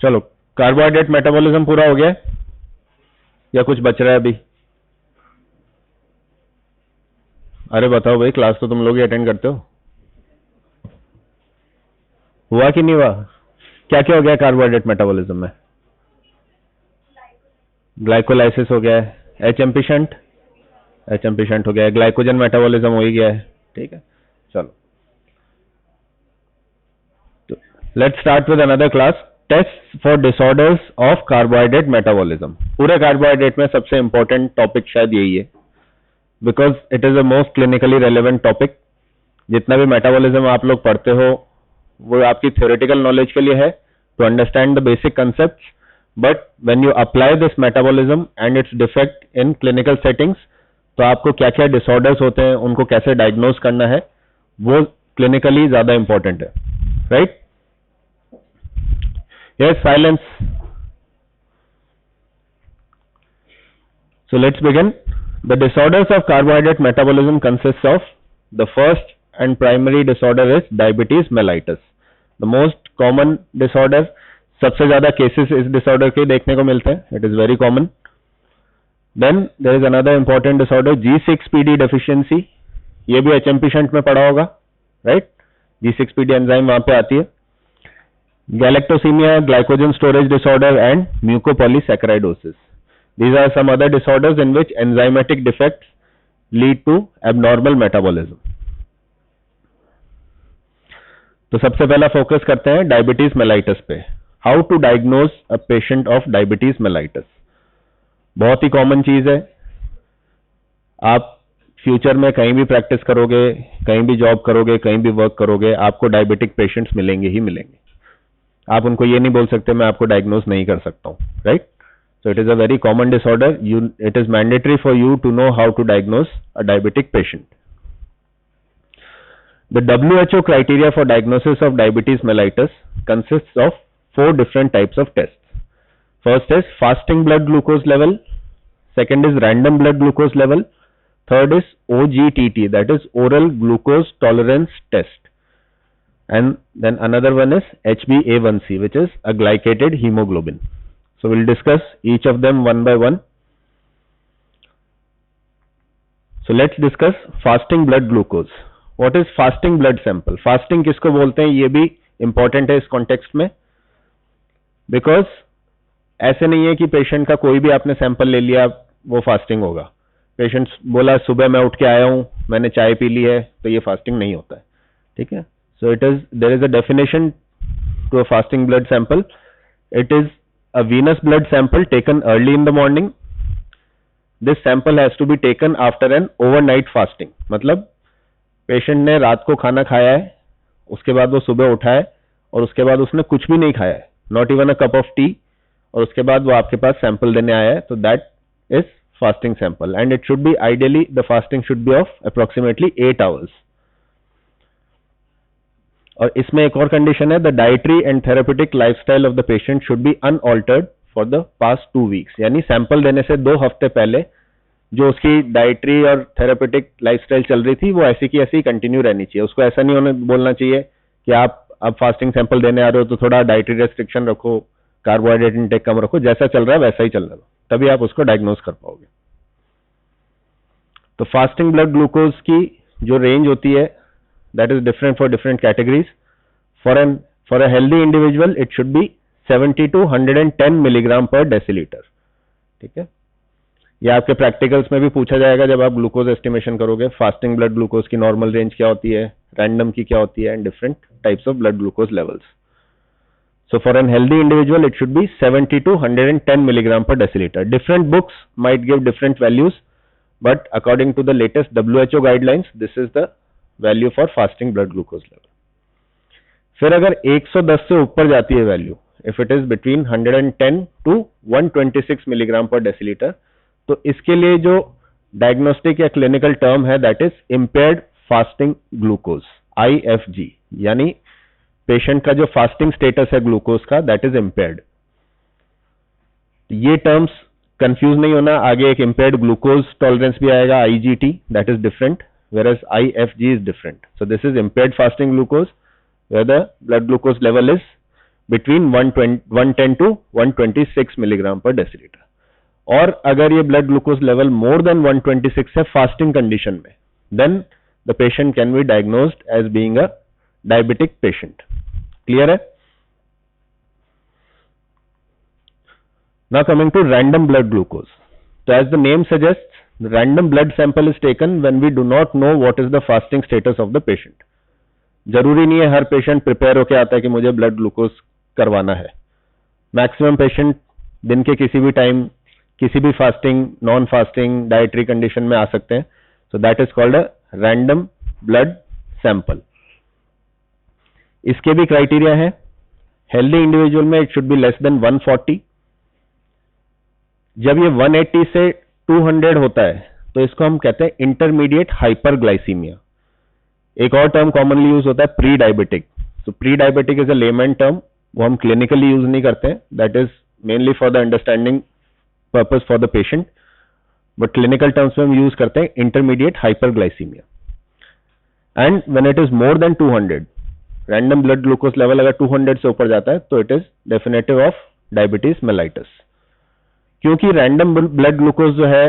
चलो, carbohydrate metabolism पूरा हो गया है या कुछ बच रहा है अभी? अरे बताओ भाई, क्लास तो तुम लोग ही अटेंड करते हो। हुआ कि नहीं हुआ? क्या क्या हो गया कार्बोहाइड्रेट मेटाबॉलिज्म में? ग्लाइकोलाइसिस हो गया है, एचएमपी शंट हो गया है, ग्लाइकोजन मेटाबॉलिज्म हो ही गया है। ठीक है, चलो तो let's start with another class, test for disorders of carbohydrate metabolism. पूरे कार्बोहाइड्रेट में सबसे इंपॉर्टेंट टॉपिक शायद यही है, because it is the most clinically relevant topic. जितना भी मेटाबॉलिज्म आप लोग पढ़ते हो वो आपकी थ्योरेटिकल नॉलेज के लिए है, to understand the basic concepts, but when you apply this metabolism and its defect in clinical settings, तो आपको क्या क्या डिसऑर्डर्स होते हैं, उनको कैसे डायग्नोज करना है, वो क्लिनिकली ज्यादा इंपॉर्टेंट है, right? Yes, silence. So let's begin. The disorders of carbohydrate metabolism consists of, the first and primary disorder is diabetes mellitus. The most common disorder, सबसे ज्यादा cases इस disorder के देखने को मिलते हैं, it is very common. Then there is another important disorder, G6PD deficiency. ये भी HMP shunt में पढ़ा होगा, right? G6PD enzyme वहां पे आती है. Galactosemia, glycogen storage disorder and mucopolysaccharidosis. These are some other disorders in which enzymatic defects lead to abnormal metabolism. तो सबसे पहला फोकस करते हैं डायबिटीज मेलाइटस पे। How to diagnose a patient of diabetes mellitus. बहुत ही कॉमन चीज है, आप फ्यूचर में कहीं भी प्रैक्टिस करोगे, कहीं भी जॉब करोगे, कहीं भी वर्क करोगे, आपको डायबिटिक पेशेंट्स मिलेंगे ही मिलेंगे। आप उनको ये नहीं बोल सकते मैं आपको डायग्नोज नहीं कर सकता हूँ, right? So it is a very common disorder. It is mandatory for you to know how to diagnose a diabetic patient. The WHO criteria for diagnosis of diabetes mellitus consists of 4 different types of tests. First is fasting blood glucose level. Second is random blood glucose level. Third is OGTT, that is oral glucose tolerance test. And then another one is HbA1c, which is a glycated hemoglobin. So we'll discuss each of them one by one. So let's discuss fasting blood glucose. What is fasting blood sample? Fasting किसको बोलते हैं, ये भी important है इस context में, because ऐसे नहीं है कि पेशेंट का कोई भी आपने सैंपल ले लिया वो फास्टिंग होगा। पेशेंट बोला सुबह मैं उठ के आया हूं, मैंने चाय पी ली है, तो ये फास्टिंग नहीं होता है, ठीक है? So there is a definition to a fasting blood sample. It is a venous blood sample taken early in the morning. This sample has to be taken after an overnight fasting. मतलब patient ने रात को खाना खाया है, उसके बाद वो सुबह उठा है और उसके बाद उसने कुछ भी नहीं खाया है, not even a cup of T, और उसके बाद वो आपके पास सैंपल देने आया है, तो that is fasting sample and it should be ideally the fasting should be of approximately 8 hours. और इसमें एक और कंडीशन है, the dietary and therapeutic lifestyle of the patient should be unaltered for the past 2 weeks. यानी sample देने से 2 हफ्ते पहले जो उसकी डाइटरी और थेरेपेटिक लाइफस्टाइल चल रही थी वो ऐसी की ऐसी कंटिन्यू रहनी चाहिए। उसको ऐसा नहीं बोलना चाहिए कि आप अब फास्टिंग सैंपल देने आ रहे हो तो थोड़ा डाइटरी रेस्ट्रिक्शन रखो, कार्बोहाइड्रेट इंटेक कम रखो, जैसा चल रहा है वैसा ही चलने दो, तभी आप उसको डायग्नोज कर पाओगे। तो फास्टिंग ब्लड ग्लूकोज की जो रेंज होती है that is different for different categories. For a healthy individual it should be 70 to 110 milligram per deciliter. ठीक है, ये आपके प्रैक्टिकल्स में भी पूछा जाएगा जब आप ग्लूकोज एस्टिमेशन करोगे। फास्टिंग ब्लड ग्लूकोज की नॉर्मल रेंज क्या होती है, रैंडम की क्या होती है, and different types of blood glucose levels. So for an healthy individual it should be 70 to 110 milligram per deciliter. Different books might give different values, but according to the latest WHO guidelines this is the value for fasting blood glucose level. फिर अगर 110 से ऊपर जाती है value, if it is between 110 to 126 milligram per decilitre, तो इसके लिए जो डायग्नोस्टिक या क्लिनिकल टर्म है that is impaired fasting glucose, IFG, यानी पेशेंट का जो फास्टिंग स्टेटस है ग्लूकोज का दैट इज इम्पेयर्ड। ये टर्म्स कंफ्यूज नहीं होना, आगे एक इम्पेयर्ड ग्लूकोज टॉलरेंस भी आएगा, IGT, that is different, whereas IFG is different. So this is impaired fasting glucose where the blood glucose level is between 110 to 126 milligram per deciliter. और अगर ये blood glucose level more than 126 है fasting condition में, then the patient can be diagnosed as being a diabetic patient. Clear है? Now coming to random blood glucose. So as the name suggests, the random blood sample is taken when we do not know what is the fasting status of the patient. जरूरी नहीं है हर patient prepare होके आता है कि मुझे blood glucose करवाना है. मैक्सिमम पेशेंट दिन के किसी भी टाइम किसी भी fasting, non fasting, dietary condition में आ सकते हैं. So that is called a random blood sample. इसके भी क्राइटेरिया है. हेल्दी इंडिविजुअल में it should be less than 140. जब ये 180 से 200 होता है तो इसको हम कहते हैं इंटरमीडिएट हाइपरग्लाइसीमिया. एक और टर्म कॉमनली यूज होता है प्री डायबिटिक. तो pre diabetic is a lemon term, वो हम क्लिनिकली यूज नहीं करते हैं. That is mainly for the understanding purpose for the patient, but clinical terms में हम यूज करते हैं intermediate hyperglycaemia. And when it is more than 200, random blood glucose level अगर 200 से ऊपर जाता है तो it is definitive of diabetes mellitus. क्योंकि रैंडम ब्लड ग्लूकोज जो है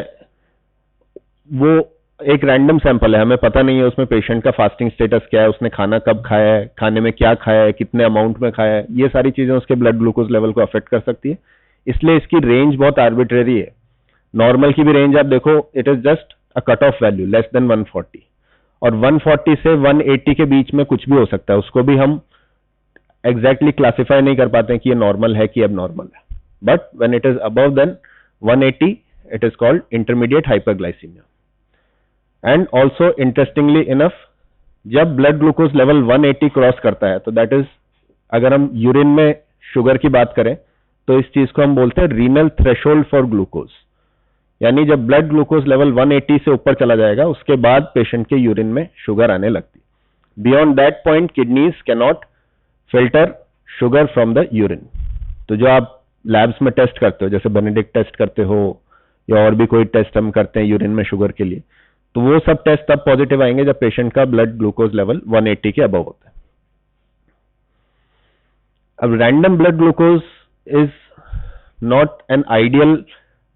वो एक रैंडम सैंपल है, हमें पता नहीं है उसमें पेशेंट का फास्टिंग स्टेटस क्या है, उसने खाना कब खाया है, खाने में क्या खाया है, कितने अमाउंट में खाया है, ये सारी चीजें उसके ब्लड ग्लूकोज लेवल को अफेक्ट कर सकती है. इसलिए इसकी रेंज बहुत आर्बिट्रेरी है. नॉर्मल की भी रेंज आप देखो, it is just a cut off value less than 140, और 140 से 180 के बीच में कुछ भी हो सकता है. उसको भी हम एग्जैक्टली क्लासिफाई नहीं कर पाते हैं कि ये नॉर्मल है कि अब नॉर्मल है. But when it is above than 180, it is called intermediate hyperglycemia. And also interestingly enough, जब blood glucose level 180 क्रॉस करता है तो that is, अगर हम यूरिन में शुगर की बात करें तो इस चीज को हम बोलते हैं रीनल थ्रेशोल्ड फॉर ग्लूकोज. यानी जब ब्लड ग्लूकोज लेवल 180 से ऊपर चला जाएगा उसके बाद पेशेंट के यूरिन में शुगर आने लगती. Beyond that point kidneys can not filter sugar from the urine. तो जो आप लैब्स में टेस्ट करते हो, जैसे बेनेडिक्ट टेस्ट करते हो या और भी कोई टेस्ट हम करते हैं यूरिन में शुगर के लिए, तो वो सब टेस्ट तब पॉजिटिव आएंगे जब पेशेंट का ब्लड ग्लूकोज लेवल 180 के अबव होता है. अब random blood glucose is not an ideal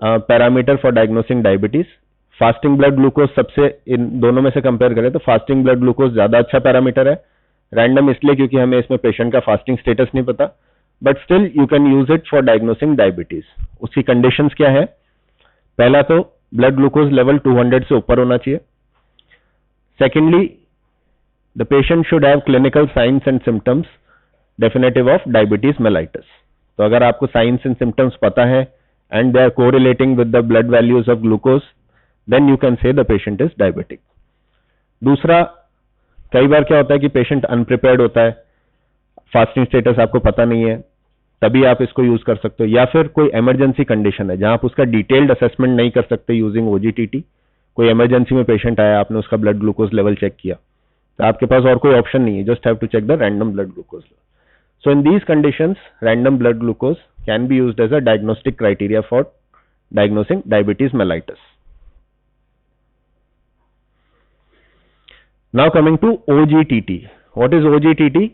parameter for diagnosing diabetes. Fasting blood glucose सबसे, इन दोनों में से कंपेयर करें तो फास्टिंग ब्लड ग्लूकोज ज्यादा अच्छा पैरामीटर है. रैंडम इसलिए क्योंकि हमें इसमें पेशेंट का फास्टिंग स्टेटस नहीं पता, but still you can use it for diagnosing diabetes. उसकी कंडीशंस क्या है? पहला तो ब्लड ग्लूकोज लेवल 200 से ऊपर होना चाहिए. Secondly, the patient should have clinical signs and symptoms definitive of diabetes mellitus. तो अगर आपको साइंस एंड सिम्टम्स पता है and they are correlating with the blood values of glucose, then you can say the patient is diabetic. दूसरा, कई बार क्या होता है कि पेशेंट अनप्रिपेयर्ड होता है, फास्टिंग स्टेटस आपको पता नहीं है, तभी आप इसको यूज कर सकते हो. या फिर कोई इमरजेंसी कंडीशन है जहां आप उसका डिटेल्ड असेसमेंट नहीं कर सकते यूजिंग ओजीटीटी. कोई इमरजेंसी में पेशेंट आया, आपने उसका ब्लड ग्लूकोज लेवल चेक किया, तो आपके पास और कोई ऑप्शन नहीं है, just have to check the random blood glucose level. So in these conditions random blood glucose can be used as a diagnostic criteria for diagnosing diabetes mellitus. Now coming to OGTT. What is OGTT?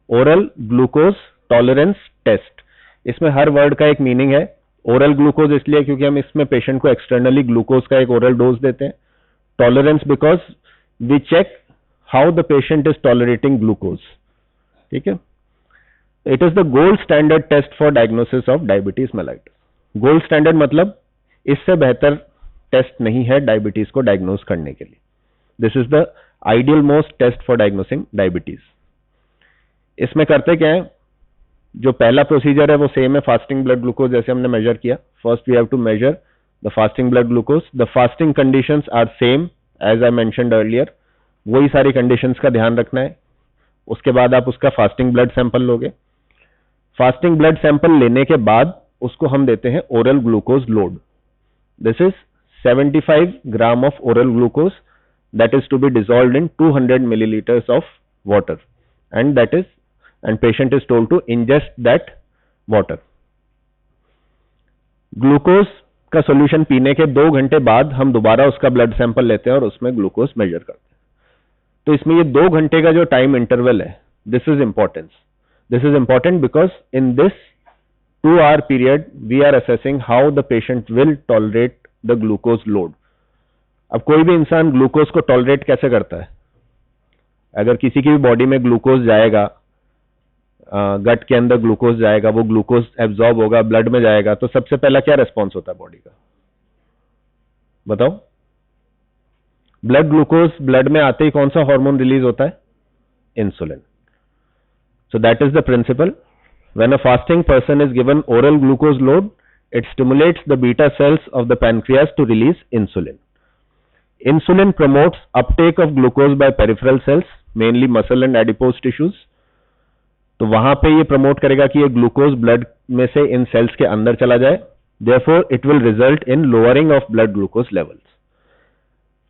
Oral glucose tolerance test. इसमें हर word का एक meaning है. Oral glucose इसलिए क्योंकि हम इसमें patient को एक्सटर्नली ग्लूकोज का एक ओरल डोज देते हैं. Tolerance because we check how the patient is tolerating glucose. ठीक है. It is the gold standard test for diagnosis of diabetes mellitus. Gold standard मतलब इससे बेहतर टेस्ट नहीं है डायबिटीज को डायग्नोज करने के लिए. This is the ideal most test for diagnosing diabetes. इसमें करते क्या है? जो पहला प्रोसीजर है वो सेम है फास्टिंग ब्लड ग्लूकोज जैसे हमने मेजर किया. First we have to measure the fasting blood glucose. The fasting conditions are same as I mentioned earlier. वही सारी कंडीशंस का ध्यान रखना है. उसके बाद आप उसका फास्टिंग ब्लड सैंपल लोगे. फास्टिंग ब्लड सैंपल लेने के बाद उसको हम देते हैं oral glucose load. This is 75 gram of oral glucose that is to be dissolved in 200 milliliters of water, and patient is told to ingest that water. Glucose का solution पीने के 2 घंटे बाद हम दोबारा उसका ब्लड सैंपल लेते हैं और उसमें ग्लूकोज मेजर करते हैं. तो इसमें ये 2 घंटे का जो टाइम इंटरवल है, this is importance. This is important because in this 2-hour period we are assessing how the patient will tolerate the glucose load. अब कोई भी इंसान ग्लूकोज को टॉलरेट कैसे करता है? अगर किसी की भी बॉडी में ग्लूकोज जाएगा, गट के अंदर ग्लूकोज जाएगा, वो ग्लूकोज एब्जॉर्ब होगा, ब्लड में जाएगा, तो सबसे पहला क्या रेस्पॉन्स होता है बॉडी का? बताओ. ब्लड ग्लूकोज ब्लड में आते ही कौन सा हार्मोन रिलीज होता है? Insulin. So that is the principle. When a fasting person is given oral glucose load, it stimulates the beta cells of the pancreas to release insulin. Insulin promotes uptake of glucose by peripheral cells, mainly muscle and adipose tissues. तो वहां पे ये promote करेगा कि ये glucose blood में से इन sales के अंदर चला जाए. Therefore, it will result in lowering of blood glucose levels.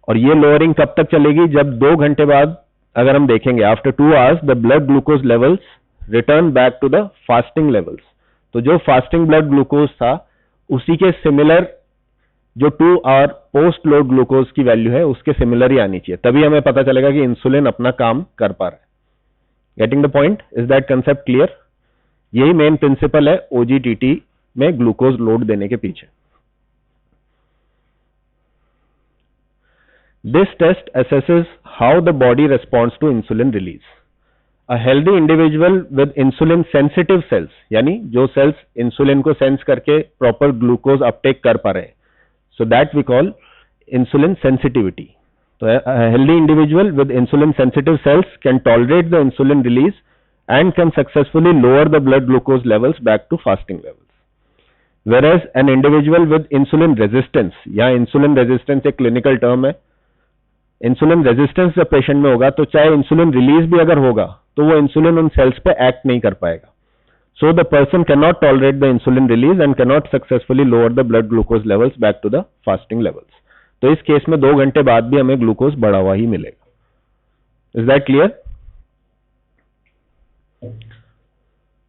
और ये लोअरिंग कब तक चलेगी? जब 2 घंटे बाद अगर हम देखेंगे, after 2 hours the blood glucose levels return back to the fasting levels. तो जो फास्टिंग ब्लड ग्लूकोज था उसी के सिमिलर जो 2 hour पोस्ट लोड ग्लूकोज की वैल्यू है उसके सिमिलर ही आनी चाहिए, तभी हमें पता चलेगा कि इंसुलिन अपना काम कर पा रहा है. Getting the point? Is that concept clear? यही मेन प्रिंसिपल है ओजीटीटी में ग्लूकोज लोड देने के पीछे. This test assesses how the body responds to insulin release. A healthy individual with insulin sensitive cells, यानी जो cells insulin को sense करके proper glucose uptake कर पा रहे हैं, so that we call insulin sensitivity. So a healthy individual with insulin sensitive cells can tolerate the insulin release and can successfully lower the blood glucose levels back to fasting levels. Whereas an individual with insulin resistance, या insulin resistance एक clinical term है, insulin resistance जब patient में होगा तो चाहे insulin release भी अगर होगा तो वो इंसुलिन उन सेल्स पे एक्ट नहीं कर पाएगा. So the person can not tolerate the insulin release and can not successfully lower the blood glucose levels back to the fasting levels. तो इस केस में 2 घंटे बाद भी हमें ग्लूकोज बढ़ा हुआ ही मिलेगा. Is that clear?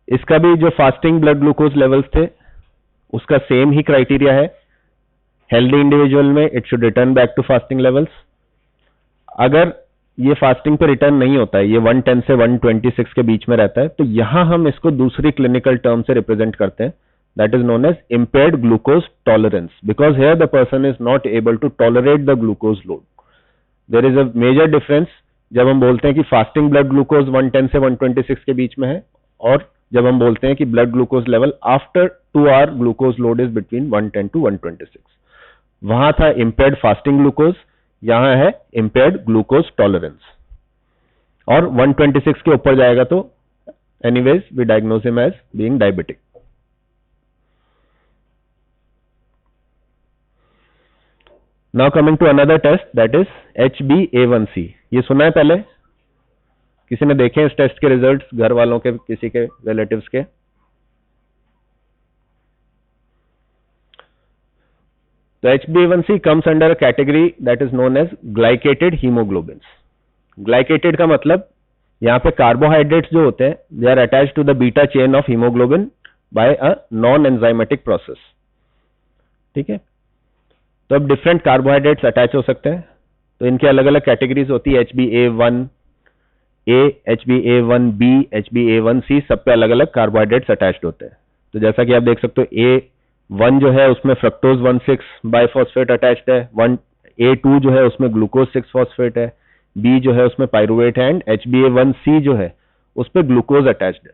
इसका भी जो फास्टिंग ब्लड ग्लूकोज लेवल्स थे उसका सेम ही क्राइटेरिया है. हेल्दी इंडिविजुअल में it should return back to fasting levels. अगर ये फास्टिंग पे रिटर्न नहीं होता है, ये 110 से 126 के बीच में रहता है, तो यहां हम इसको दूसरी क्लिनिकल टर्म से रिप्रेजेंट करते हैं, that is known as impaired glucose tolerance, because here the person is not able to tolerate the glucose load. There is a major difference जब हम बोलते हैं कि फास्टिंग ब्लड ग्लूकोज 110 से 126 के बीच में है, और जब हम बोलते हैं कि blood glucose level after 2 hour glucose load is between 110 to 126. वहां था इम्पेयर्ड फास्टिंग ग्लूकोज, यहां है इम्पेयर्ड ग्लूकोज टॉलरेंस. और 126 के ऊपर जाएगा तो anyways we diagnose him as being diabetic. Now coming to another test that is HbA1c. ये सुना है पहले? किसी ने देखे इस टेस्ट के रिजल्ट्स, घर वालों के, किसी के रिलेटिव्स के? तो HbA1c comes under a category that is known as glycated hemoglobins. Glycated का मतलब यहाँ पे कार्बोहाइड्रेट्स जो होते हैं they are attached to the beta chain of hemoglobin by a non-enzymatic process. ठीक है? तो अब डिफरेंट कार्बोहाइड्रेट्स अटैच हो सकते हैं, तो इनके अलग अलग कैटेगरीज होती है. HbA1A, HbA1B, HbA1c, सब पे अलग अलग कार्बोहाइड्रेट्स अटैच्ड होते हैं. तो जैसा कि आप देख सकते हो, A1 जो है उसमें फ्रक्टोज 1,6 बाइफॉस्फेट अटैच्ड है, A2 जो है उसमें ग्लूकोज 6 फॉस्फेट है, B जो है उसमें पाइरुवेट है, एंड HbA1c जो है उस पर ग्लूकोज अटैच्ड है.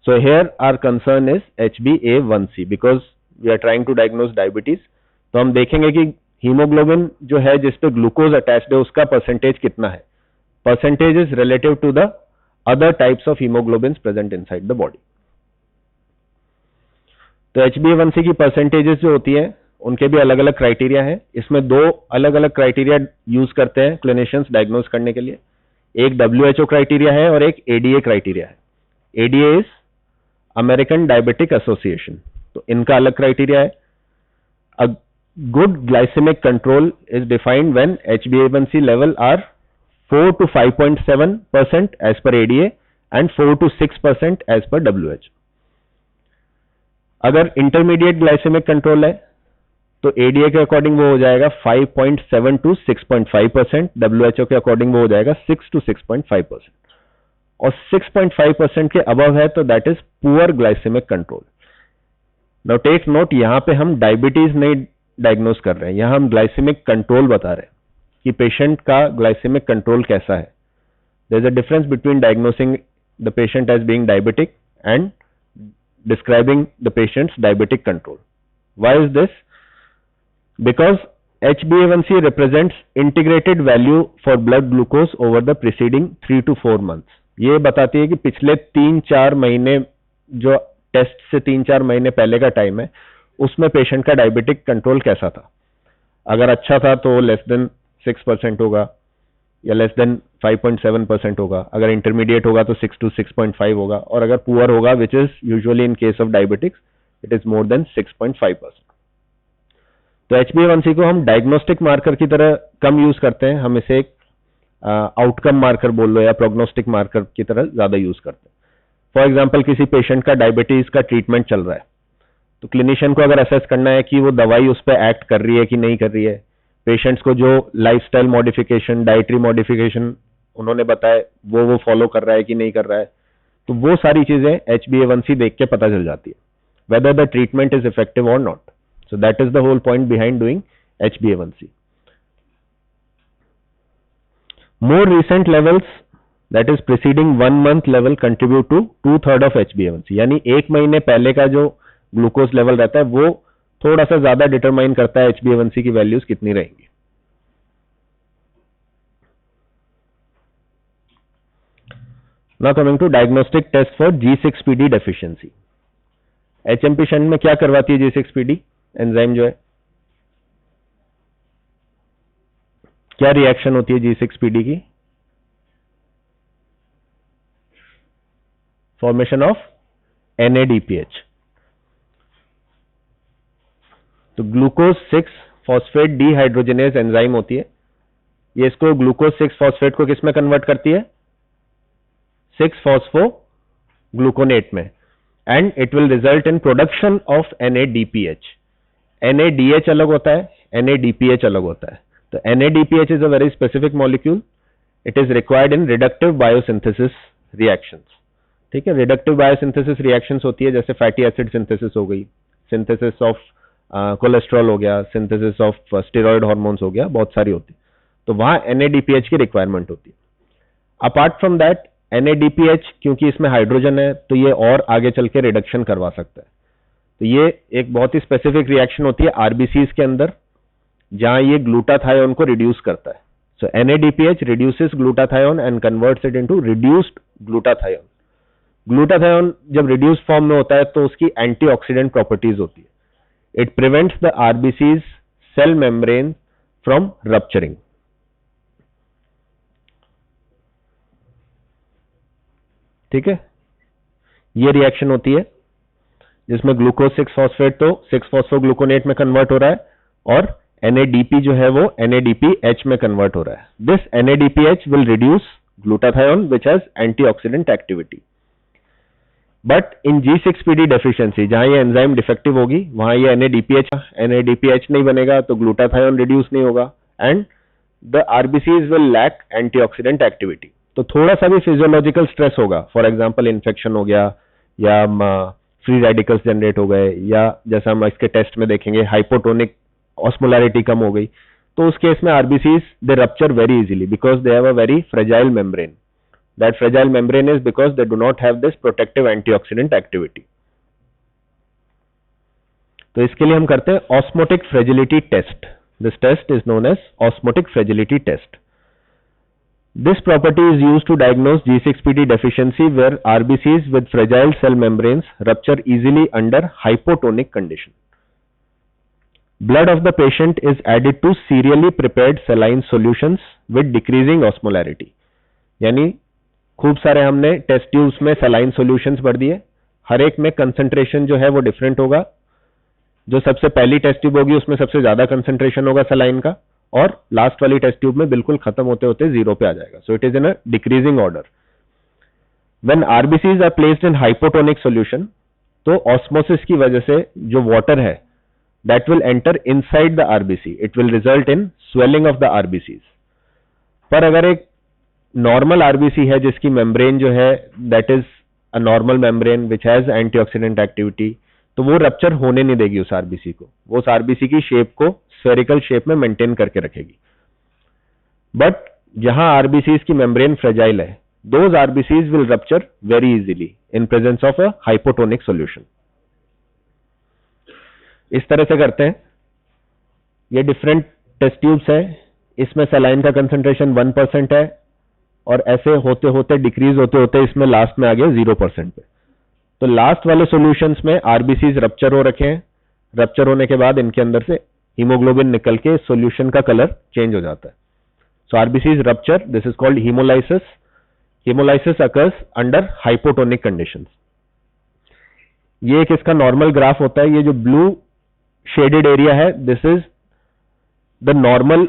So here our concern is HbA1c because we are trying to diagnose diabetes. तो हम देखेंगे कि हीमोग्लोबिन जो है जिस पे ग्लूकोज अटैच्ड है उसका परसेंटेज कितना है. Percentage is relative to the other types of haemoglobin present inside the body. तो HbA1c की परसेंटेजेस जो होती है उनके भी अलग अलग क्राइटेरिया है. इसमें 2 अलग अलग क्राइटेरिया यूज करते हैं क्लिनिशियंस डायग्नोज करने के लिए. एक WHO क्राइटेरिया है और एक ADA क्राइटेरिया है. ADA is American diabetic association. तो इनका अलग क्राइटेरिया है. A good glycaemic control is defined when HbA1c level are 4 to 5.7% as per ADA and 4 to 6% as per WHO. अगर इंटरमीडिएट ग्लाइसेमिक कंट्रोल है तो ADA के according वो हो जाएगा 5.7 to 6.5%, WHO के अकॉर्डिंग वो हो जाएगा 6 to 6.5%. और 6.5% के अबव है तो that is poor glycaemic control. Now take note, यहां पे हम डायबिटीज नहीं डायग्नोस कर रहे हैं, यहां हम ग्लाइसेमिक कंट्रोल बता रहे हैं कि पेशेंट का ग्लाइसेमिक कंट्रोल कैसा है। There is a difference between diagnosing the patient as being diabetic and describing the patient's diabetic control. Why is this? Because HbA1c represents integrated value for blood glucose over the preceding 3 to 4 months. ये बताती है कि पिछले 3-4 महीने, जो test से 3-4 महीने पहले का टाइम है, उसमें पेशेंट का डायबिटिक कंट्रोल कैसा था। अगर अच्छा था तो लेस देन 6% होगा या लेस देन 5.7% होगा, अगर इंटरमीडिएट होगा तो 6 to 6.5 होगा, और अगर पुअर होगा which is usually in case of diabetics it is more than 6.5%। तो HbA1c को हम डायग्नोस्टिक मार्कर की तरह कम यूज करते हैं, हम इसे एक आउटकम मार्कर बोल लो या प्रोग्नोस्टिक मार्कर की तरह ज्यादा यूज करते हैं। फॉर एग्जाम्पल, किसी पेशेंट का डायबिटीज का ट्रीटमेंट चल रहा है, तो क्लिनिशियन को अगर असेस करना है कि वो दवाई उस पर एक्ट कर रही है कि नहीं कर रही है, पेशेंट्स को जो लाइफस्टाइल मॉडिफिकेशन, डाइटरी मॉडिफिकेशन उन्होंने बताया वो फॉलो कर रहा है कि नहीं कर रहा है, तो वो सारी चीजें HbA1c देख के पता चल जाती है, whether the treatment is effective or not. So that is the whole point behind doing HbA1c. More recent levels, that is preceding 1 month level, contribute to 2/3 of HbA1c. यानी 1 महीने पहले का जो ग्लूकोज लेवल रहता है वो थोड़ा सा ज्यादा डिटरमाइन करता है HbA1c की वैल्यूज कितनी रहेंगी। Now coming to diagnostic test for G6PD deficiency. HMP shunt में क्या करवाती है G6PD एंजाइम जो है, क्या रिएक्शन होती है G6PD की? Formation of NADPH। तो ग्लूकोज 6 फॉस्फेट डीहाइड्रोजनेज एंजाइम होती है, ये इसको ग्लूकोज 6 फॉस्फेट को किस में कन्वर्ट करती है? 6-फॉस्फोग्लूकोनेट में, and it will result in production of NADPH। NADH अलग होता है, NADPH अलग होता है। तो NADPH is a very specific molecule, it is required in reductive biosynthesis reactions. ठीक है, रिडक्टिव बायोसिंथेसिस रिएक्शंस होती है जैसे फैटी एसिड सिंथेसिस हो गई, सिंथेसिस ऑफ कोलेस्ट्रॉल हो गया, सिंथेसिस ऑफ स्टेरॉइड हार्मोन्स हो गया, बहुत सारी होती है, तो वहां NADPH की रिक्वायरमेंट होती है। अपार्ट फ्रॉम दैट NADPH क्योंकि इसमें हाइड्रोजन है तो ये और आगे चल के रिडक्शन करवा सकता है, तो ये एक बहुत ही स्पेसिफिक रिएक्शन होती है RBCs के अंदर जहां ये ग्लूटाथायोन को रिड्यूस करता है। So NADPH reduces glutathione and converts it into reduced glutathione. Glutathione जब रिड्यूस्ड फॉर्म में होता है तो उसकी एंटीऑक्सीडेंट प्रॉपर्टीज होती है, it prevents the RBCs cell membrane from rupturing. ठीक है, ये रिएक्शन होती है जिसमें ग्लूकोज 6 फॉस्फेट तो 6-फॉस्फोग्लूकोनेट में कन्वर्ट हो रहा है और NADP जो है वो NADPH में कन्वर्ट हो रहा है। This NADPH will reduce glutathione which has antioxidant activity. But in G6PD deficiency जहां ये एंजाइम डिफेक्टिव होगी वहां ये NADPH नहीं बनेगा तो ग्लूटाथायोन रिड्यूस नहीं होगा and the RBCs will lack antioxidant activity. तो थोड़ा सा भी फिजियोलॉजिकल स्ट्रेस होगा, फॉर एग्जांपल इन्फेक्शन हो गया या फ्री रेडिकल्स जनरेट हो गए, या जैसा हम इसके टेस्ट में देखेंगे हाइपोटोनिक ऑस्मोलैरिटी कम हो गई, तो उस केस में RBCs they rupture very easily because they have a very fragile membrane. That fragile membrane is because they do not have this protective antioxidant activity. तो इसके लिए हम करते हैं osmotic fragility test. This test is known as osmotic fragility test. This property is used to diagnose G6PD deficiency where RBCs with fragile cell membranes rupture easily under hypotonic condition. Blood of the patient is added to serially prepared saline solutions with decreasing osmolarity. यानी खूब सारे हमने test tubes में saline solutions भर दिए, हर एक में concentration जो है वो डिफरेंट होगा। जो सबसे पहली टेस्ट ट्यूब होगी उसमें सबसे ज्यादा कंसंट्रेशन होगा सलाइन का, और लास्ट वाली टेस्ट ट्यूब में बिल्कुल खत्म होते होते 0 पे आ जाएगा। So it is in a decreasing order. When RBCs are placed in hypotonic solution तो ऑस्मोसिस की वजह से जो वाटर है that will enter inside the RBC, it will result in swelling of the RBCs। पर अगर एक नॉर्मल आरबीसी है जिसकी मेम्ब्रेन जो है that is a normal membrane which has antioxidant activity, तो वो रप्चर होने नहीं देगी उस आरबीसी को, वो उस आरबीसी की शेप को स्फेरिकल शेप में मेंटेन करके रखेगी। बट जहां आरबीसीज की मेम्ब्रेन फ्रेजाइल है, those RBCs will rupture very easily in presence of a hypotonic solution. इस तरह से करते हैं। ये डिफरेंट टेस्ट ट्यूब्स है, इसमें सलाइन का कंसंट्रेशन 1% है और ऐसे होते होते डिक्रीज होते होते इसमें लास्ट में आ गया 0% पे। तो लास्ट वाले सॉल्यूशंस में आरबीसीज रप्चर हो रखे हैं, रप्चर होने के बाद इनके अंदर से हीमोग्लोबिन निकल के सॉल्यूशन का कलर चेंज हो जाता है। So RBCs rupture, this is called hemolysis. Hemolysis occurs under hypotonic conditions. ये एक इसका नॉर्मल ग्राफ होता है। ये जो ब्लू शेडेड एरिया है, this is the normal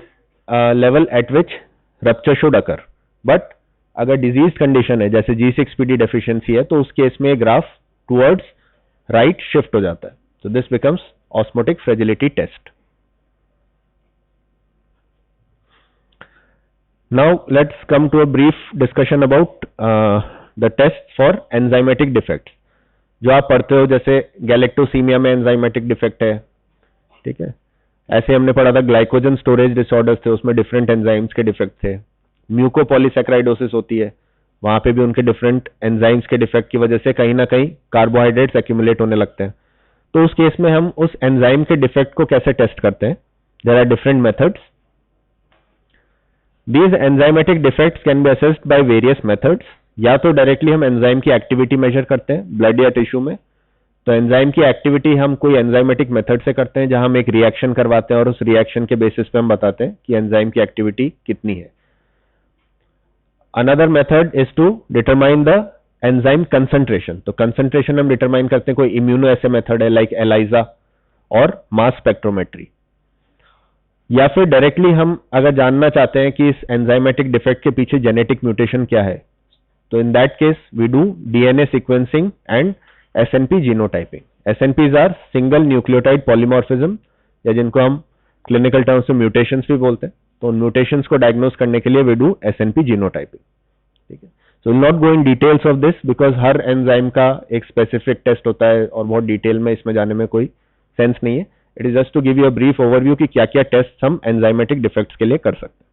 level eight which rupture should occur. But अगर डिजीज कंडीशन है जैसे G6PD डेफिशिएंसी है, तो उस केस में ग्राफ टुवर्ड्स राइट शिफ्ट हो जाता है। तो this becomes osmotic fragility test. Now let's come to a brief discussion about the test for enzymatic defects. जो आप पढ़ते हो जैसे गैलेक्टोसीमिया में एंजाइमेटिक डिफेक्ट है, ठीक है। ऐसे हमने पढ़ा था ग्लाइकोजन स्टोरेज डिसऑर्डर्स थे, उसमें डिफरेंट एंजाइम्स के डिफेक्ट थे। म्यूकोपॉलीसैकेराइडोसिस होती है, वहां पे भी उनके डिफरेंट एंजाइम्स के डिफेक्ट की वजह से कहीं ना कहीं कार्बोहाइड्रेट्स एक्यूमुलेट होने लगते हैं। तो उस केस में हम उस एंजाइम के डिफेक्ट को कैसे टेस्ट करते हैं? There are different methods. These enzymatic defects can be assessed by various methods. या तो डायरेक्टली हम एंजाइम की एक्टिविटी मेजर करते हैं ब्लड या टिश्यू में, तो एंजाइम की एक्टिविटी हम कोई एंजाइमेटिक मेथड से करते हैं जहां हम एक रिएक्शन करवाते हैं और उस रिएक्शन के बेसिस पे हम बताते हैं कि एंजाइम की एक्टिविटी कितनी है। Another method is to determine the enzyme concentration. तो कंसंट्रेशन हम डिटरमाइन करते हैं, कोई इम्यूनो ऐसे मेथड है लाइक एलाइजा और मास स्पेक्ट्रोमेट्री। या फिर डायरेक्टली हम अगर जानना चाहते हैं कि इस एंजाइमेटिक डिफेक्ट के पीछे जेनेटिक म्यूटेशन क्या है, तो in that case we do DNA sequencing and SNP genotyping. SNPs are single nucleotide polymorphism, या जिनको हम क्लिनिकल टर्म्स में म्यूटेशंस भी बोलते हैं। तो उन म्यूटेशंस को डायग्नोस करने के लिए वी डू एसएनपी जीनोटाइपिंग, ठीक है। So will not go in details of this because her enzyme का एक स्पेसिफिक टेस्ट होता है और बहुत डिटेल में इसमें जाने में कोई सेंस नहीं है। It is just to give you a brief overview कि क्या क्या टेस्ट हम एंजाइमेटिक डिफेक्ट्स के लिए कर सकते हैं।